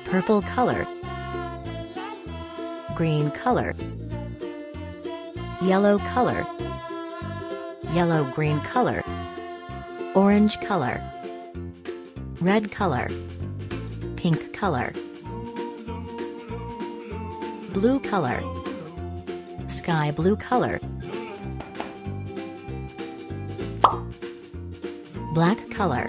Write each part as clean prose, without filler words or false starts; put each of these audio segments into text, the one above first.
purple color, green color, yellow color, yellow-green color, orange color, red color, pink color, blue color, sky blue color, black color,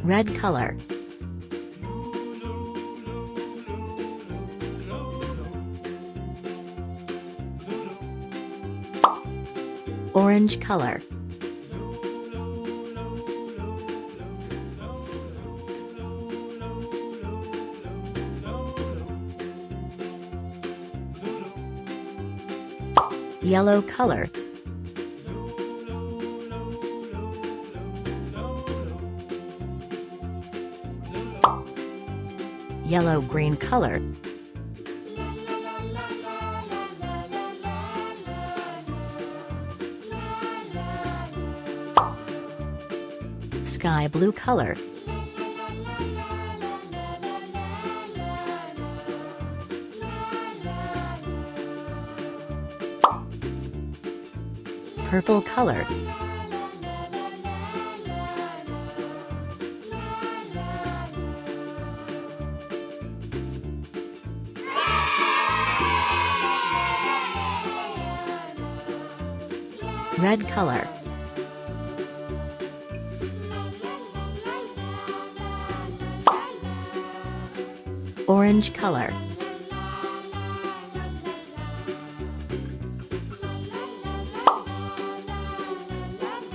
red color, orange color, yellow color, yellow-green color, sky blue color, purple color, red color, orange color,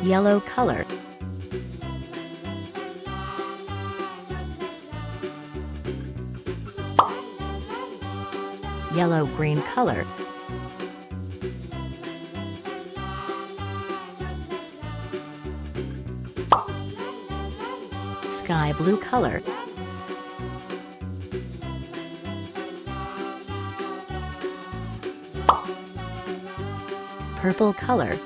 yellow color, yellow-green color, sky blue color, purple color,